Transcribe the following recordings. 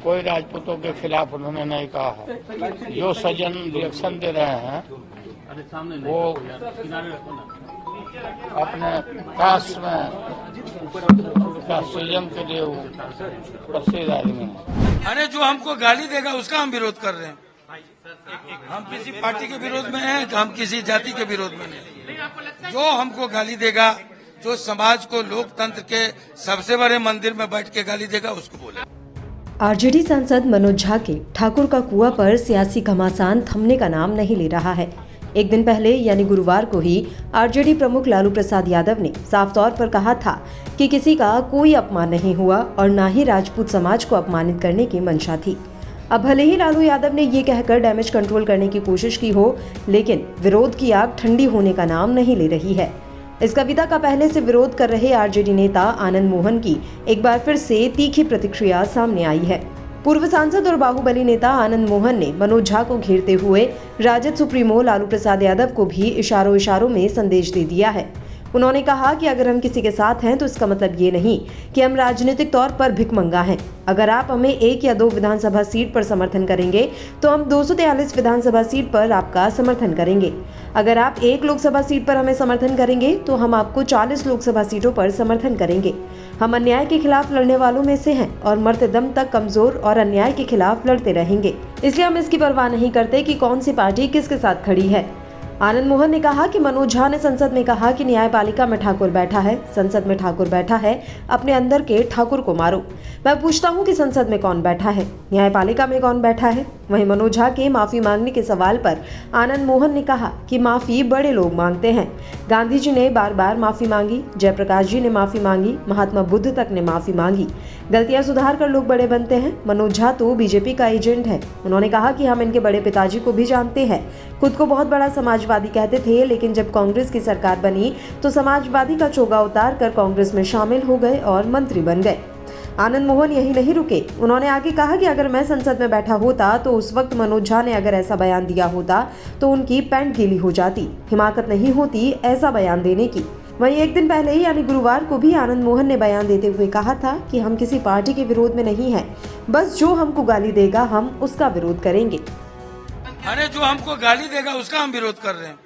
कोई राजपूतों के खिलाफ उन्होंने नहीं कहा है। जो सज्जन रिएक्शन दे रहे हैं वो अपने कास्ट में कास्टिज्म के लिए वो प्रसिद्ध आदमी है। अरे जो हमको गाली देगा उसका हम विरोध कर रहे हैं। हम किसी पार्टी के विरोध में हैं, हम किसी जाति के विरोध में नहीं। जो हमको गाली देगा, जो समाज को लोकतंत्र के सबसे बड़े मंदिर में बैठ के गाली देगा, उसको बोले। आरजेडी सांसद मनोज झा के ठाकुर का कुआं पर सियासी घमासान थमने का नाम नहीं ले रहा है। एक दिन पहले यानी गुरुवार को ही आरजेडी प्रमुख लालू प्रसाद यादव ने साफ तौर पर कहा था कि किसी का कोई अपमान नहीं हुआ और न ही राजपूत समाज को अपमानित करने की मंशा थी। अब भले ही लालू यादव ने ये कहकर डैमेज कंट्रोल करने की कोशिश की हो, लेकिन विरोध की आग ठंडी होने का नाम नहीं ले रही है। इस कविता का पहले से विरोध कर रहे आरजेडी नेता आनंद मोहन की एक बार फिर से तीखी प्रतिक्रिया सामने आई है। पूर्व सांसद और बाहुबली नेता आनंद मोहन ने मनोज झा को घेरते हुए राजद सुप्रीमो लालू प्रसाद यादव को भी इशारों में संदेश दे दिया है। उन्होंने कहा कि अगर हम किसी के साथ हैं तो इसका मतलब ये नहीं कि हम राजनीतिक तौर पर भिखमंगा हैं। अगर आप हमें 1 या 2 विधानसभा सीट पर समर्थन करेंगे तो हम 243 विधानसभा सीट पर आपका समर्थन करेंगे। अगर आप 1 लोकसभा सीट पर हमें समर्थन करेंगे तो हम आपको 40 लोकसभा सीटों पर समर्थन करेंगे। हम अन्याय के खिलाफ लड़ने वालों में से हैं और मरते दम तक कमजोर और अन्याय के खिलाफ लड़ते रहेंगे। इसलिए हम इसकी परवाह नहीं करते कि कौन सी पार्टी किसके साथ खड़ी है। आनंद मोहन ने कहा कि मनोज झा ने संसद में कहा कि न्यायपालिका में ठाकुर बैठा है, संसद में ठाकुर बैठा है, अपने अंदर के ठाकुर को मारो। मैं पूछता हूं कि संसद में कौन बैठा है, न्यायपालिका में कौन बैठा है? वहीं मनोज झा के माफी मांगने के सवाल पर आनंद मोहन ने कहा कि माफी बड़े लोग मांगते हैं। गांधी जी ने बार बार माफी मांगी, जयप्रकाश जी ने माफी मांगी, महात्मा बुद्ध तक ने माफी मांगी। गलतियां सुधार कर लोग बड़े बनते हैं। मनोज झा तो बीजेपी का एजेंट है। उन्होंने कहा कि हम इनके बड़े पिताजी को भी जानते हैं। खुद को बहुत बड़ा समाजवादी कहते थे, लेकिन जब कांग्रेस की सरकार बनी तो समाजवादी का चोगा उतार कर कांग्रेस में शामिल हो गए और मंत्री बन गए। आनंद मोहन यही नहीं रुके। उन्होंने आगे कहा कि अगर मैं संसद में बैठा होता तो उस वक्त मनोज झा ने अगर ऐसा बयान दिया होता तो उनकी पैंट गीली हो जाती। हिमाकत नहीं होती ऐसा बयान देने की। वहीं एक दिन पहले यानी गुरुवार को भी आनंद मोहन ने बयान देते हुए कहा था कि हम किसी पार्टी के विरोध में नहीं हैं, बस जो हमको गाली देगा हम उसका विरोध करेंगे। अरे जो हमको गाली देगा उसका हम विरोध कर रहे हैं।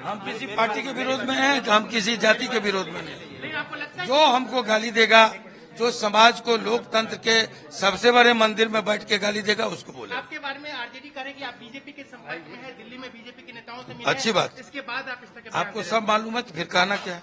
हम किसी पार्टी के विरोध में हैं, हम किसी जाति के विरोध में नहीं। जो हमको गाली देगा, जो समाज को लोकतंत्र के सबसे बड़े मंदिर में बैठ के गाली देगा, उसको बोले। आपके बारे में आरजेडी करेगी, आप बीजेपी के संपर्क में है, दिल्ली में बीजेपी के नेताओं से मिले। अच्छी बात। इसके बाद आप इस तरह के आपको सब मालूम है तो फिर कहना क्या है?